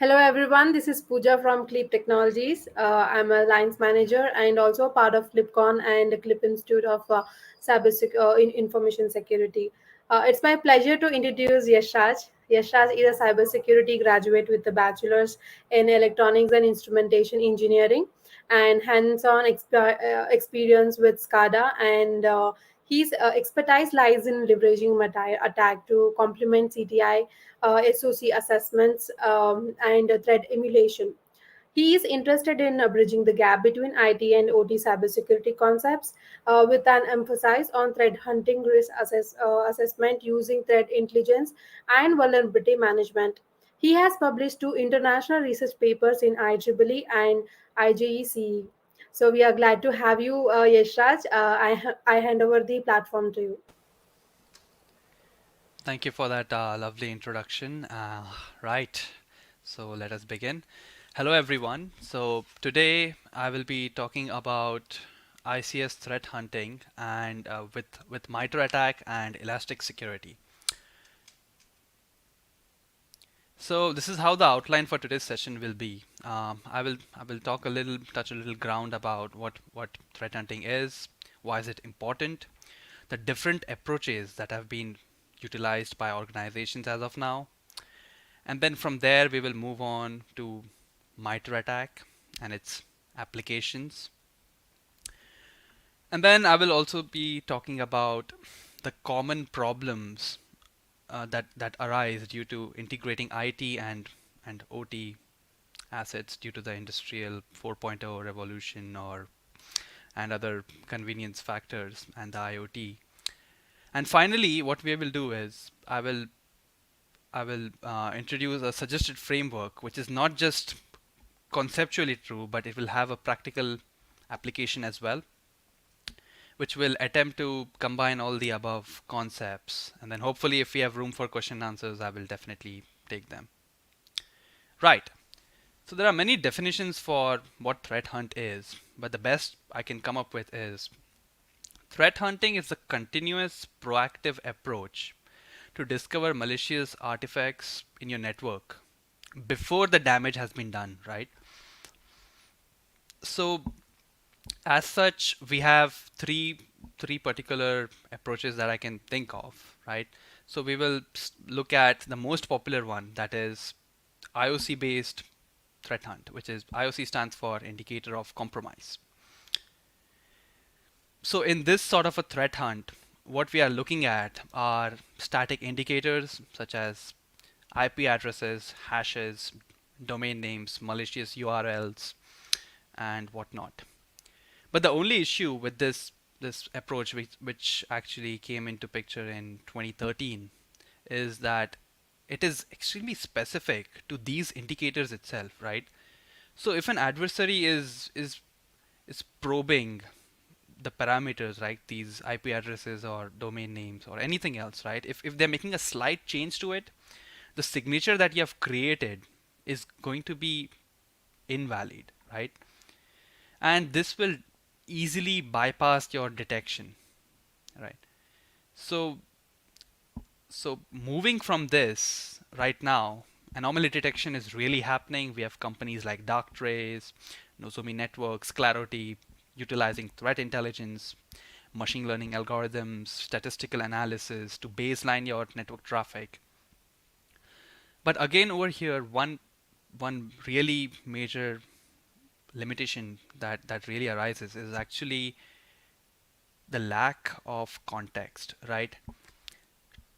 Hello everyone, this is Pooja from Clip Technologies. I'm a Lines Manager and also part of ClipCon and the Clip Institute of Information Security. It's my pleasure to introduce Yashraj. Yashraj is a cybersecurity graduate with a bachelor's in electronics and instrumentation engineering and hands-on experience with SCADA and his expertise lies in leveraging MITRE Attack to complement CTI SOC assessments, and threat emulation. He is interested in bridging the gap between IT and OT cybersecurity concepts with an emphasis on threat hunting, assessment using threat intelligence, and vulnerability management. He has published two international research papers in IEEE and IGECE. So we are glad to have you, Yashraj. I hand over the platform to you. Thank you for that lovely introduction. Right, so let us begin. Hello, everyone. So today I will be talking about ICS threat hunting and with MITRE Attack and Elastic Security. So this is how the outline for today's session will be. I will touch a little ground about what threat hunting is, why is it important, the different approaches that have been utilized by organizations as of now. And then from there, we will move on to MITRE Attack and its applications. And then I will also be talking about the common problems that arise due to integrating IT and OT assets due to the industrial 4.0 revolution or and other convenience factors and the IoT. And finally, what we will do is I will introduce a suggested framework, which is not just conceptually true, but it will have a practical application as well, which will attempt to combine all the above concepts. And then hopefully, if we have room for question and answers, I will definitely take them. Right. So there are many definitions for what threat hunt is, but the best I can come up with is threat hunting is a continuous proactive approach to discover malicious artifacts in your network before the damage has been done, right? So as such, we have three particular approaches that I can think of, right? So we will look at the most popular one, that is IOC based threat hunt, which is IOC stands for indicator of compromise. So in this sort of a threat hunt, what we are looking at are static indicators such as IP addresses, hashes, domain names, malicious URLs, and whatnot. But the only issue with this approach, which actually came into picture in 2013, is that it is extremely specific to these indicators itself, right? So if an adversary is probing the parameters, right, these IP addresses or domain names or anything else, right? If they're making a slight change to it, the signature that you have created is going to be invalid, right? And this will easily bypass your detection, right? So moving from this right now, anomaly detection is really happening. We have companies like Darktrace, Nozomi Networks, Clarity, utilizing threat intelligence, machine learning algorithms, statistical analysis to baseline your network traffic. But again, over here, one really major limitation that really arises is actually the lack of context, right?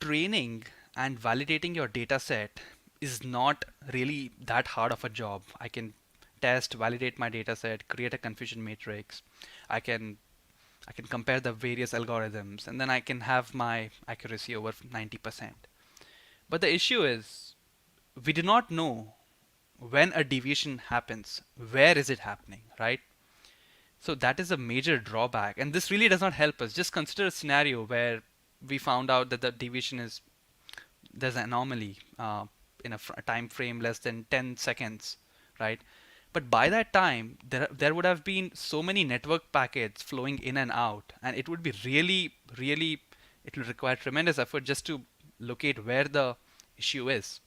Training and validating your data set is not really that hard of a job. I can test, validate my data set, create a confusion matrix. I can I can compare the various algorithms, and then I can have my accuracy over 90%. But the issue is we do not know when a deviation happens, where is it happening, right? So that is a major drawback, and this really does not help us. Just consider a scenario where we found out that the deviation is there's an anomaly in a time frame less than 10 seconds, right? But by that time, there would have been so many network packets flowing in and out, and it would be really, it will require tremendous effort just to locate where the issue is.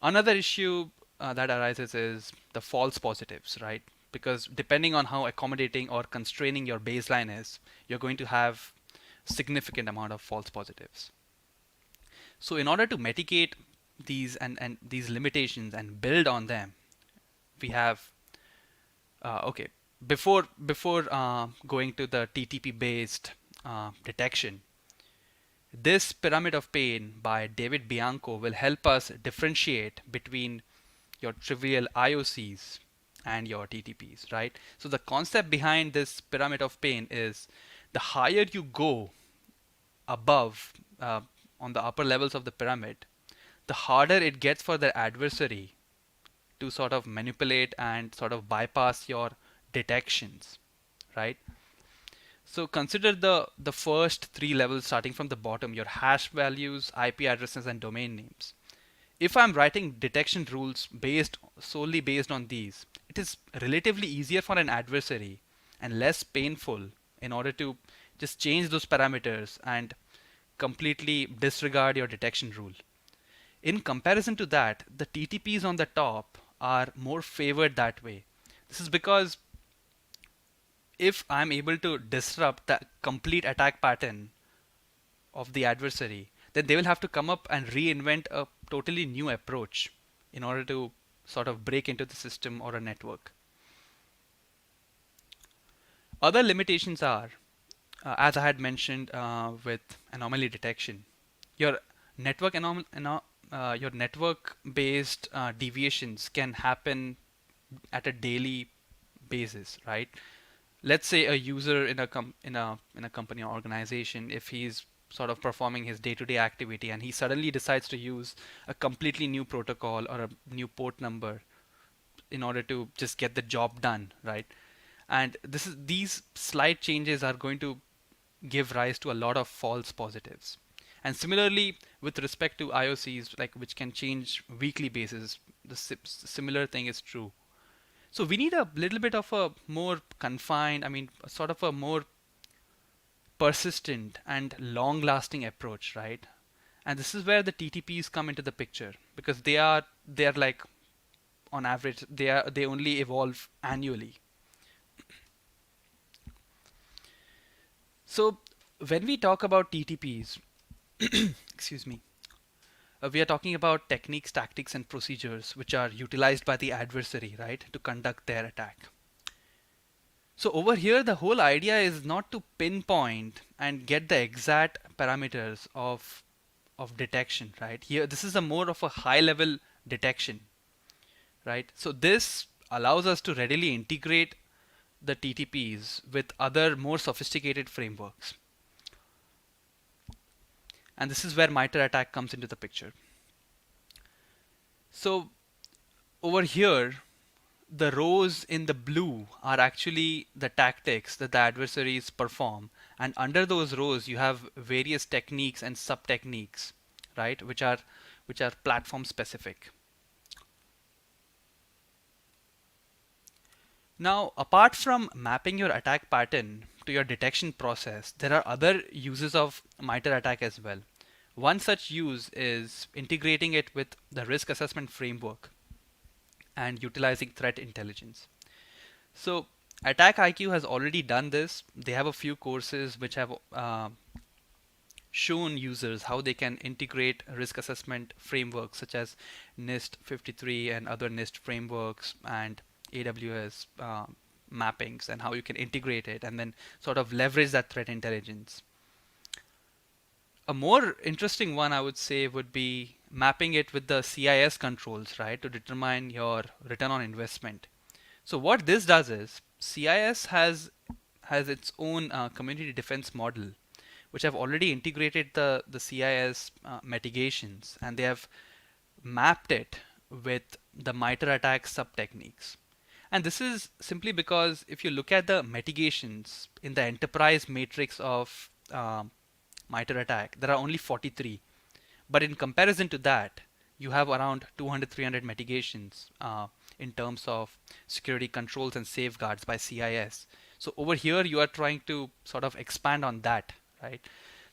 Another issue that arises is the false positives, right? Because depending on how accommodating or constraining your baseline is, you're going to have significant amount of false positives. So in order to mitigate and these limitations and build on them, we have okay. Before going to the TTP based detection, this pyramid of pain by David Bianco will help us differentiate between your trivial IOCs and your TTPs, right? So the concept behind this pyramid of pain is the higher you go above on the upper levels of the pyramid, the harder it gets for the adversary to sort of manipulate and sort of bypass your detections, right? So consider the first three levels starting from the bottom, your hash values, IP addresses, and domain names. If I'm writing detection rules solely based on these, it is relatively easier for an adversary and less painful in order to just change those parameters and completely disregard your detection rule. In comparison to that, the TTPs on the top are more favored that way. This is because if I'm able to disrupt the complete attack pattern of the adversary, then they will have to come up and reinvent a totally new approach in order to sort of break into the system or a network. Other limitations are, as I had mentioned with anomaly detection, your your network-based deviations can happen at a daily basis, right? Let's say a user in a company or organization, if he's sort of performing his day-to-day activity and he suddenly decides to use a completely new protocol or a new port number in order to just get the job done, right? And these slight changes are going to give rise to a lot of false positives. And similarly, with respect to IOCs, like which can change weekly basis, the similar thing is true. So we need a little bit of a more confined, I mean, sort of a more persistent and long-lasting approach, right? And this is where the TTPs come into the picture because they're like on average they only evolve annually. So when we talk about TTPs, excuse me, we are talking about techniques, tactics, and procedures which are utilized by the adversary, right, to conduct their attack. So over here, the whole idea is not to pinpoint and get the exact parameters of detection, right? Here, this is a more of a high level detection, right? So this allows us to readily integrate the TTPs with other more sophisticated frameworks. And this is where MITRE Attack comes into the picture. So over here, the rows in the blue are actually the tactics that the adversaries perform, and under those rows you have various techniques and sub techniques, right, which are platform specific. Now, apart from mapping your attack pattern to your detection process, there are other uses of MITRE Attack as well. One such use is integrating it with the risk assessment framework and utilizing threat intelligence. So Attack IQ has already done this. They have a few courses which have shown users how they can integrate risk assessment frameworks such as NIST 53 and other NIST frameworks and AWS mappings, and how you can integrate it and then sort of leverage that threat intelligence. A more interesting one, I would say, would be mapping it with the CIS controls, right, to determine your return on investment. So what this does is CIS has its own community defense model, which have already integrated the CIS mitigations, and they have mapped it with the MITRE Attack sub techniques. And this is simply because if you look at the mitigations in the enterprise matrix of MITRE Attack, there are only 43. But in comparison to that, you have around 200, 300 mitigations in terms of security controls and safeguards by CIS. So over here, you are trying to sort of expand on that, right?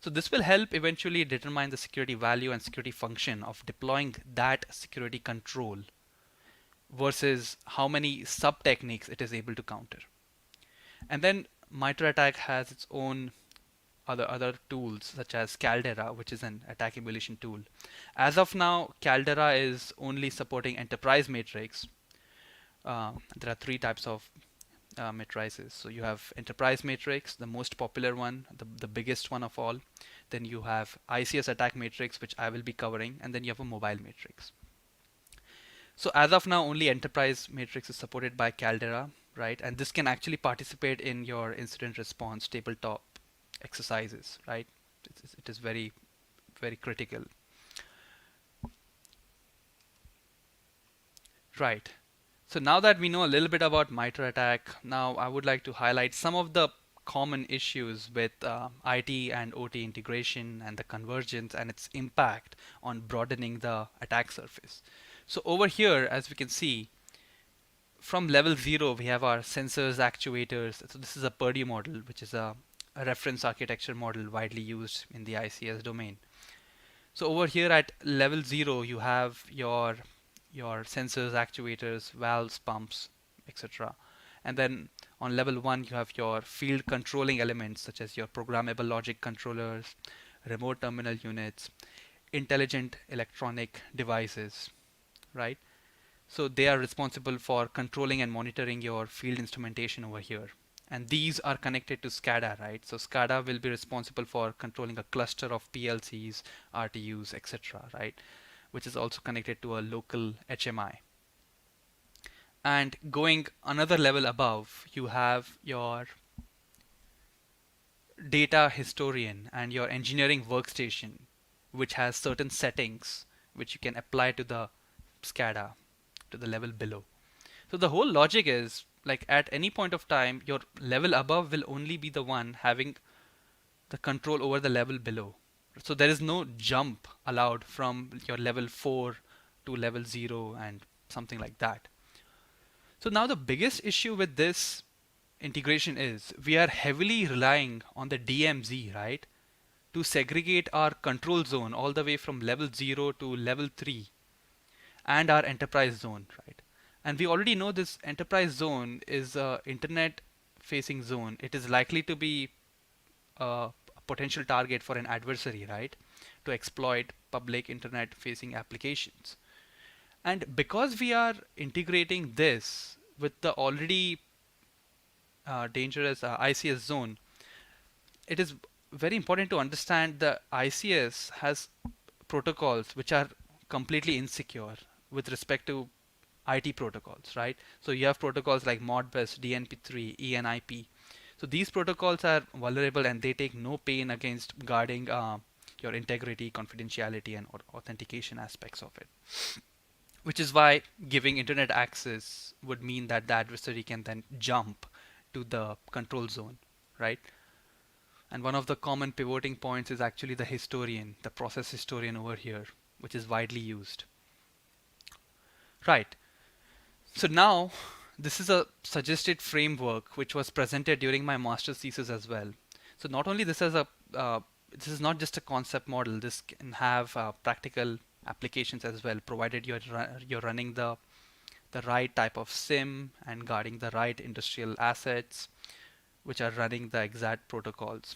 So this will help eventually determine the security value and security function of deploying that security control versus how many sub techniques it is able to counter. And then MITRE Attack has its own other tools such as Caldera, which is an attack emulation tool. As of now, Caldera is only supporting enterprise matrix. There are three types of matrices. So you have enterprise matrix, the most popular one, the biggest one of all. Then you have ICS attack matrix, which I will be covering, and then you have a mobile matrix. So as of now, only enterprise matrix is supported by Caldera, right? And this can actually participate in your incident response tabletop exercises, right? It is very, very critical. Right. So now that we know a little bit about MITRE attack, now I would like to highlight some of the common issues with IT and OT integration and the convergence and its impact on broadening the attack surface. So over here, as we can see, from level 0, we have our sensors, actuators. So this is a Purdue model, which is a reference architecture model widely used in the ICS domain. So over here at level 0, you have your sensors, actuators, valves, pumps, etc. And then on level 1, you have your field controlling elements such as your programmable logic controllers, remote terminal units, intelligent electronic devices, right? So they are responsible for controlling and monitoring your field instrumentation over here. And these are connected to SCADA, right? So SCADA will be responsible for controlling a cluster of PLCs, RTUs, etc., right? Which is also connected to a local HMI. And going another level above, you have your data historian and your engineering workstation, which has certain settings which you can apply to the SCADA, to the level below. So the whole logic is like at any point of time, your level above will only be the one having the control over the level below. So there is no jump allowed from your level 4 to level 0 and something like that. So now the biggest issue with this integration is we are heavily relying on the DMZ, right? To segregate our control zone all the way from level 0 to level 3 and our enterprise zone, right? And we already know this enterprise zone is a internet facing zone. It is likely to be a potential target for an adversary, right? To exploit public internet facing applications. And because we are integrating this with the already dangerous ICS zone, it is very important to understand the ICS has protocols which are completely insecure with respect to IT protocols, right? So you have protocols like MODBUS, DNP3, ENIP. So these protocols are vulnerable and they take no pain against guarding your integrity, confidentiality, and authentication aspects of it. Which is why giving internet access would mean that the adversary can then jump to the control zone, right? And one of the common pivoting points is actually the historian, the process historian over here, which is widely used. Right. So now this is a suggested framework which was presented during my master's thesis as well. So not only this is not just a concept model. This can have practical applications as well, provided you're running the right type of sim and guarding the right industrial assets, which are running the exact protocols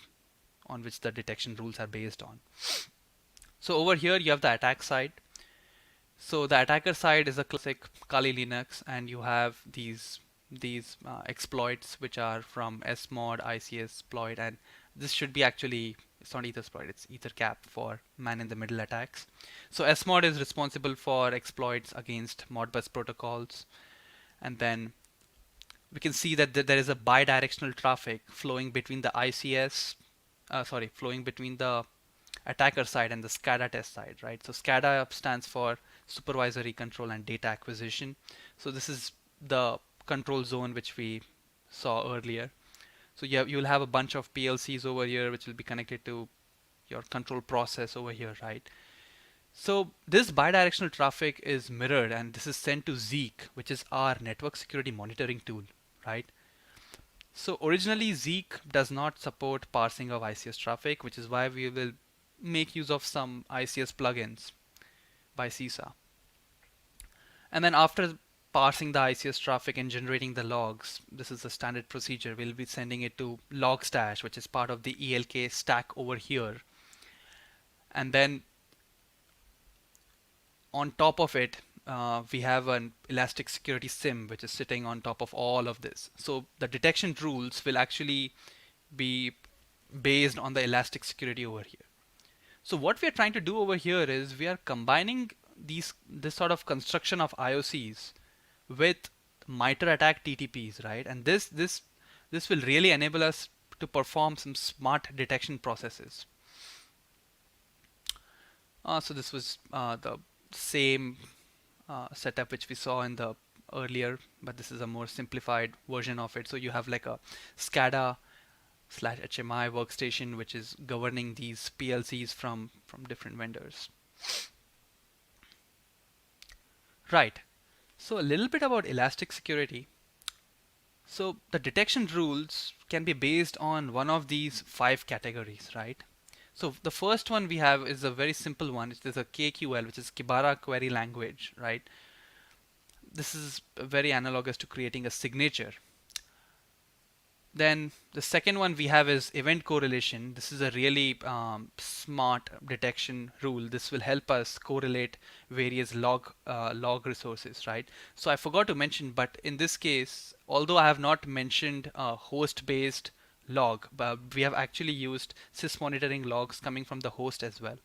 on which the detection rules are based on. So over here you have the attack side. So the attacker side is a classic Kali Linux, and you have these exploits which are from SMOD, ICS exploit, and this should be actually, it's not Ethersploit, it's EtherCap for man-in-the-middle attacks. So SMOD is responsible for exploits against Modbus protocols, and then we can see that there is a bidirectional traffic flowing between the flowing between the attacker side and the SCADA test side, right? So SCADA stands for supervisory control and data acquisition. So this is the control zone which we saw earlier. So you'll have a bunch of PLCs over here which will be connected to your control process over here, right? So this bidirectional traffic is mirrored and this is sent to Zeek, which is our network security monitoring tool, right? So originally Zeek does not support parsing of ICS traffic, which is why we will make use of some ICS plugins by CISA. And then after parsing the ICS traffic and generating the logs. This is a standard procedure. We'll be sending it to logstash, which is part of the ELK stack over here. And then on top of it, we have an elastic security SIM, which is sitting on top of all of this. So the detection rules will actually be based on the elastic security over here. So what we are trying to do over here is we are combining this sort of construction of IOCs with MITRE Attack TTPs, right? And this will really enable us to perform some smart detection processes. So this was the same setup which we saw in the earlier, but this is a more simplified version of it. So you have like a SCADA slash HMI workstation which is governing these PLCs from different vendors. Right. So a little bit about elastic security. So the detection rules can be based on one of these 5 categories, right? So the first one we have is a very simple one. It is a KQL, which is Kibana Query Language, right? This is very analogous to creating a signature. Then the second one we have is event correlation. This is a really smart detection rule. This will help us correlate various log resources, right? So I forgot to mention, but in this case, although I have not mentioned host-based log, but we have actually used sys monitoring logs coming from the host as well.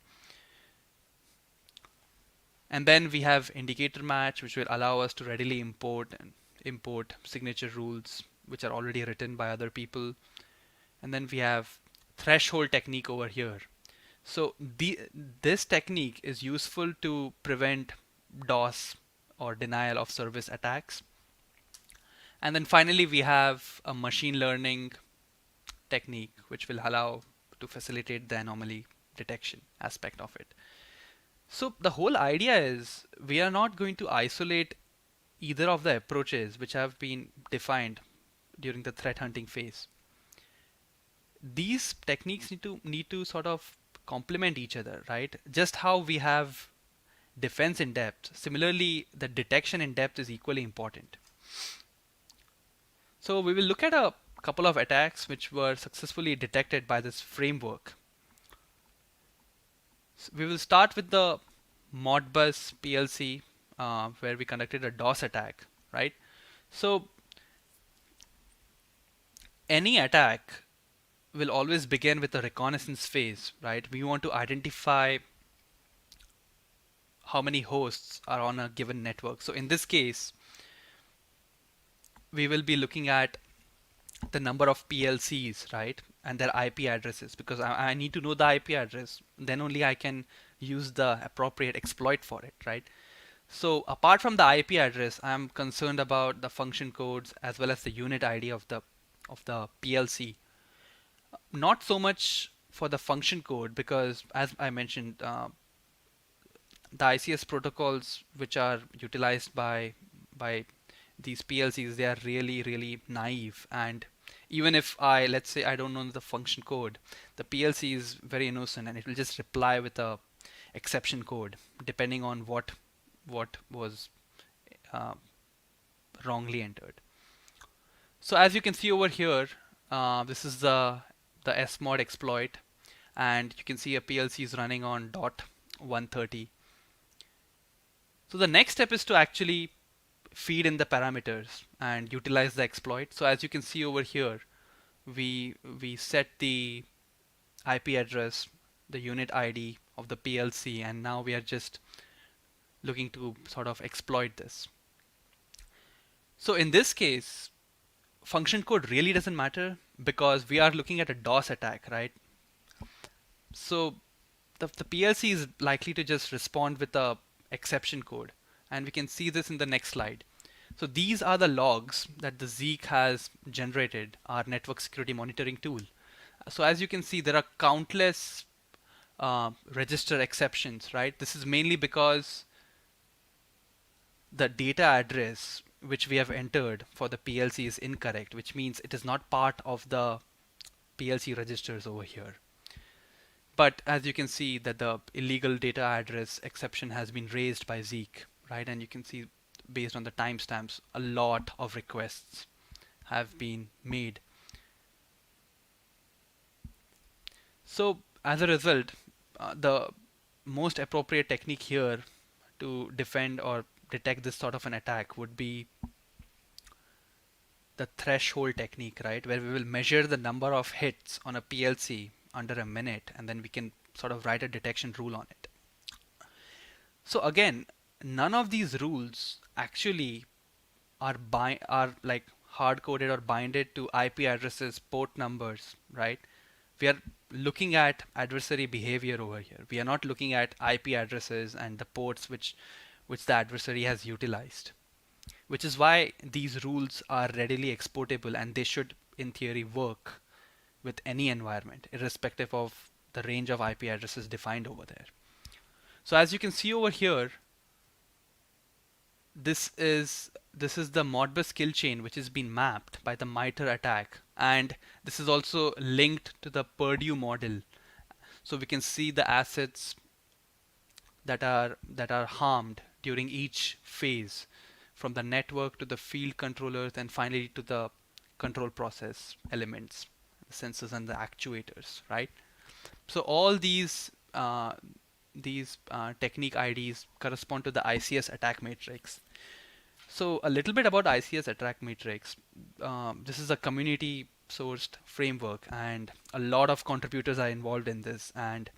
And then we have indicator match, which will allow us to readily import signature rules which are already written by other people. And then we have threshold technique over here. So this technique is useful to prevent DOS or denial of service attacks. And then finally we have a machine learning technique which will allow to facilitate the anomaly detection aspect of it. So the whole idea is we are not going to isolate either of the approaches which have been defined during the threat hunting phase. These techniques need to sort of complement each other, right? Just how we have defense in depth, similarly the detection in depth is equally important. So we will look at a couple of attacks which were successfully detected by this framework. So we will start with the MODBUS PLC where we conducted a DOS attack, right? So any attack will always begin with a reconnaissance phase, right? We want to identify how many hosts are on a given network. So in this case, we will be looking at the number of PLCs, right? And their IP addresses, because I need to know the IP address. Then only I can use the appropriate exploit for it, right? So apart from the IP address, I'm concerned about the function codes as well as the unit ID of the PLC. Not so much for the function code, because as I mentioned, the ICS protocols which are utilized by these PLCs, they are really naive, and even if let's say I don't know the function code, the PLC is very innocent and it will just reply with a exception code depending on what was wrongly entered. So as you can see over here, this is the smod exploit, and you can see a PLC is running on .130. So the next step is to actually feed in the parameters and utilize the exploit. So as you can see over here, we set the IP address, the unit ID of the PLC, and now we are just looking to sort of exploit this. So in this case, function code really doesn't matter because we are looking at a DOS attack, right? So the PLC is likely to just respond with a exception code, and we can see this in the next slide. So these are the logs that the Zeek has generated, our network security monitoring tool. So as you can see, there are countless register exceptions, right? This is mainly because the data address which we have entered for the PLC is incorrect, which means it is not part of the PLC registers over here. But as you can see that the illegal data address exception has been raised by Zeek, right? And you can see based on the timestamps, a lot of requests have been made. So as a result, the most appropriate technique here to defend or detect this sort of an attack would be the threshold technique, right? Where we will measure the number of hits on a PLC under a minute, and then we can sort of write a detection rule on it. So again, none of these rules actually are like hard coded or binded to IP addresses, port numbers, right? We are looking at adversary behavior over here. We are not looking at IP addresses and the ports which the adversary has utilized, which is why these rules are readily exportable, and they should in theory work with any environment irrespective of the range of IP addresses defined over there. So as you can see over here, this is the Modbus kill chain which has been mapped by the MITRE attack, and this is also linked to the Purdue model. So we can see the assets that are harmed during each phase, from the network to the field controllers and finally to the control process elements, the sensors and the actuators, right? So all these technique IDs correspond to the ICS attack matrix. So a little bit about ICS attack matrix. This is a community sourced framework, and a lot of contributors are involved in this. And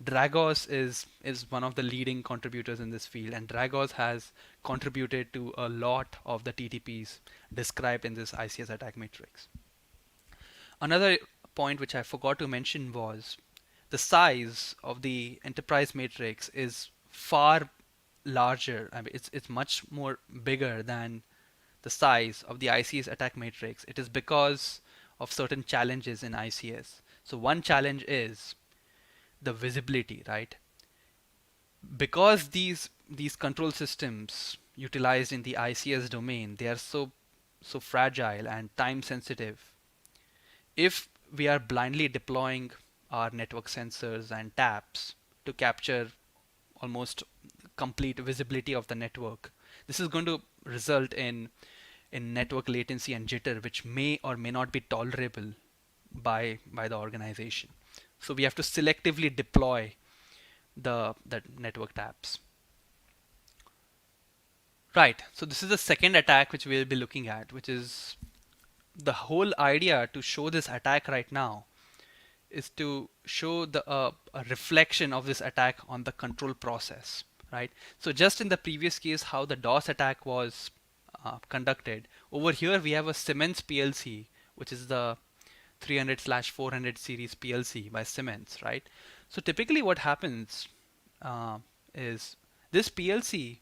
Dragos is one of the leading contributors in this field, and Dragos has contributed to a lot of the TTPs described in this ICS attack matrix. Another point which I forgot to mention was the size of the enterprise matrix is far larger. I mean, it's much more bigger than the size of the ICS attack matrix. It is because of certain challenges in ICS. So one challenge is the visibility, right? Because these control systems utilized in the ICS domain, they are so fragile and time sensitive. If we are blindly deploying our network sensors and taps to capture almost complete visibility of the network, this is going to result in network latency and jitter, which may or may not be tolerable by the organization. So we have to selectively deploy the network taps. Right. So this is the second attack which we'll be looking at, which is the whole idea to show this attack right now is to show a reflection of this attack on the control process, right? So just in the previous case, how the DOS attack was conducted, over here we have a Siemens PLC, which is the 300/400 series PLC by Siemens, right? So typically what happens is this PLC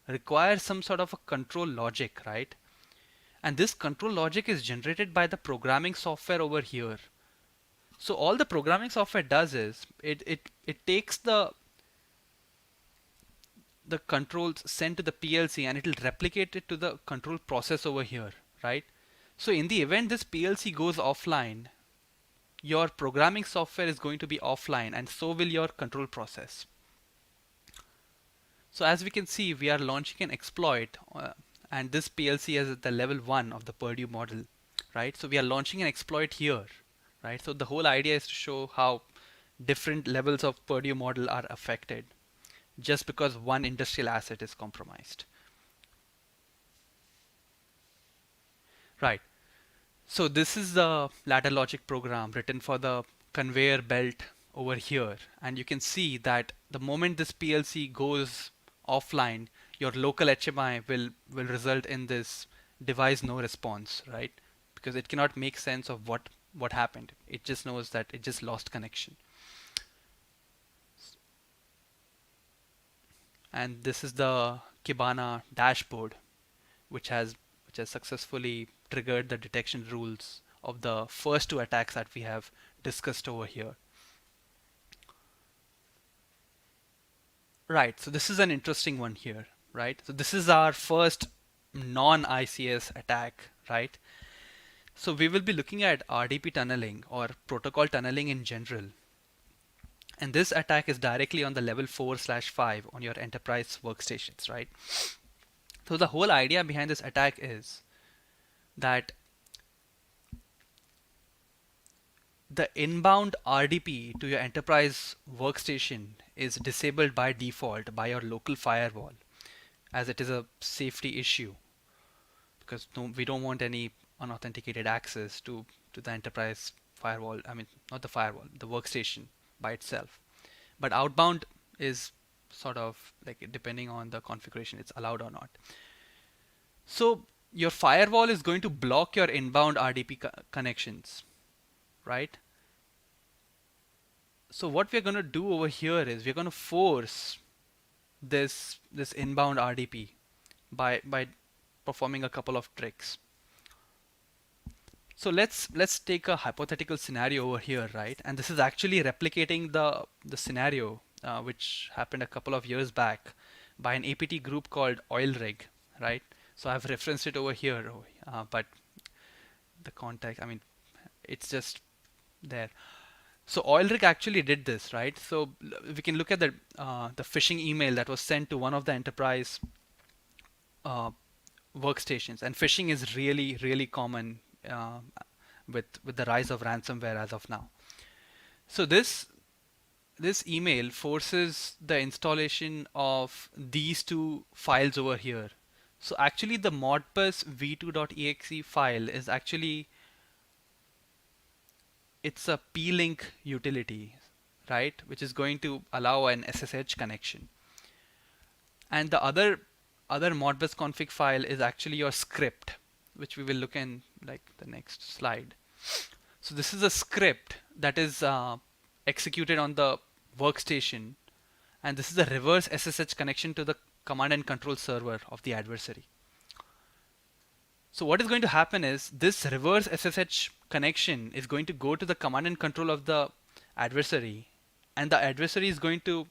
requires some sort of a control logic, right? And this control logic is generated by the programming software over here. So all the programming software does is it takes the controls sent to the PLC and it will replicate it to the control process over here, right? So in the event this PLC goes offline, your programming software is going to be offline, and so will your control process. So as we can see, we are launching an exploit, and this PLC is at the level 1 of the Purdue model, right? So we are launching an exploit here, right? So the whole idea is to show how different levels of Purdue model are affected just because one industrial asset is compromised. Right. So this is the ladder logic program written for the conveyor belt over here, and you can see that the moment this PLC goes offline, your local HMI will result in this device no response, right? Because it cannot make sense of what happened. It just knows that it just lost connection. And this is the Kibana dashboard, which has successfully triggered the detection rules of the first two attacks that we have discussed over here. Right, so this is an interesting one here, right? So this is our first non-ICS attack, right? So we will be looking at RDP tunneling or protocol tunneling in general. And this attack is directly on the level 4/5 on your enterprise workstations, right? So the whole idea behind this attack is that the inbound RDP to your enterprise workstation is disabled by default by your local firewall, as it is a safety issue, because we don't want any unauthenticated access to the enterprise firewall. I mean, not the firewall, the workstation by itself. But outbound is sort of like, depending on the configuration, it's allowed or not. So your firewall is going to block your inbound RDP connections, right? So what we're going to do over here is we're going to force this inbound RDP by performing a couple of tricks. So let's take a hypothetical scenario over here, right? And this is actually replicating the scenario which happened a couple of years back by an APT group called Oil Rig, right? So I've referenced it over here, but the context, I mean, it's just there. So Oil Rig actually did this, right? So we can look at the phishing email that was sent to one of the enterprise uh, workstations, and phishing is really common with the rise of ransomware as of now. So this email forces the installation of these two files over here. So actually the modbus v2.exe file is actually, it's a p-link utility, right, which is going to allow an SSH connection. And the other modbus config file is actually your script, which we will look in like the next slide. So this is a script that is executed on the workstation, and this is a reverse SSH connection to the command and control server of the adversary. So what is going to happen is this reverse SSH connection is going to go to the command and control of the adversary, and the adversary is going to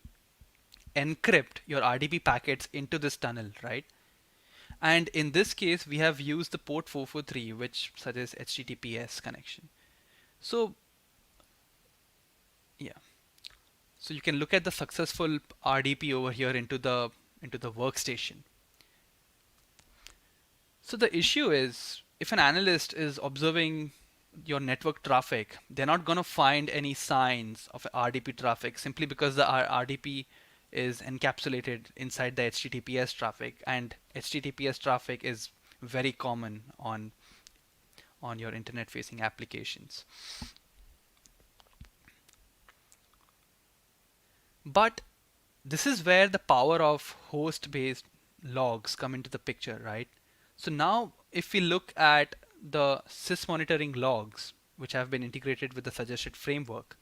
encrypt your RDP packets into this tunnel, right? And in this case, we have used the port 443, which suggests HTTPS connection. So yeah, so you can look at the successful RDP over here into the workstation. So the issue is, if an analyst is observing your network traffic, they're not going to find any signs of RDP traffic simply because the RDP is encapsulated inside the HTTPS traffic, and HTTPS traffic is very common on your internet facing applications. But this is where the power of host based logs come into the picture, right? So now if we look at the sys monitoring logs, which have been integrated with the suggested framework,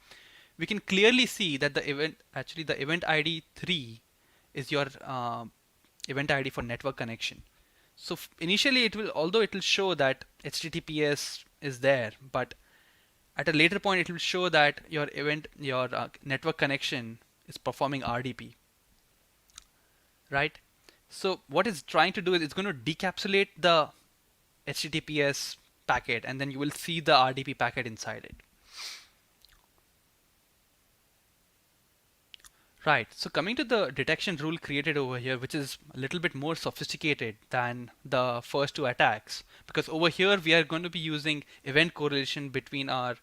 we can clearly see that the event ID 3 is your event ID for network connection. So initially although it will show that HTTPS is there, but at a later point it will show that your network connection is performing RDP, right? So what it's trying to do is it's going to decapsulate the HTTPS packet, and then you will see the RDP packet inside it. Right, so coming to the detection rule created over here, which is a little bit more sophisticated than the first two attacks, because over here we are going to be using event correlation between our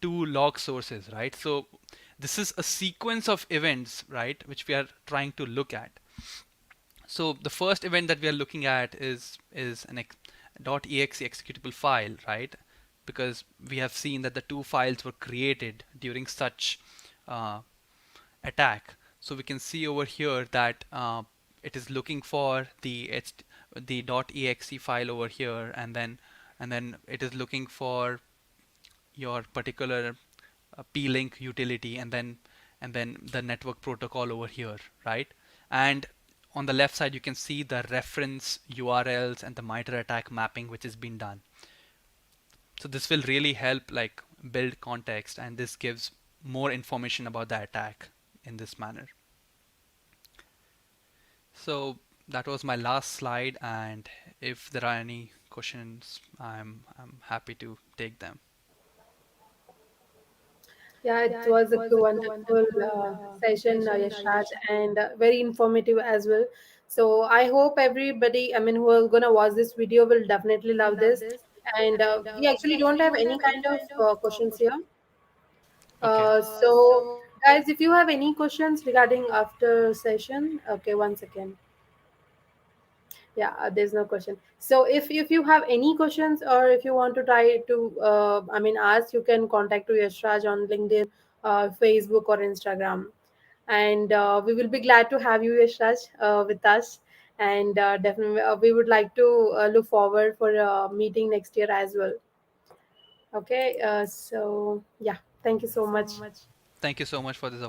two log sources, right? So this is a sequence of events, right, which we are trying to look at. So the first event that we are looking at is an .exe executable file, right? Because we have seen that the two files were created during such attack. So we can see over here that it is looking for the .exe file over here, and then it is looking for your particular p-link utility, and then the network protocol over here, right? And on the left side you can see the reference URLs and the MITRE attack mapping which has been done. So this will really help like build context, and this gives more information about the attack in this manner. So that was my last slide, and if there are any questions, I'm happy to take them. Yeah, it was a wonderful session, Yashraj, and very informative as well. So I hope everybody, I mean, who are gonna watch this video will definitely love this. And we actually don't have any kind of questions here. Okay. So guys, if you have any questions regarding after session, okay, one second. Yeah, there's no question. So if you have any questions, or if you want to try to I mean ask, you can contact to Yashraj on LinkedIn, Facebook, or Instagram. And we will be glad to have you, Yashraj, with us. And definitely we would like to look forward for a meeting next year as well. Okay, so yeah, thank you so much. Thank you so much for this opportunity.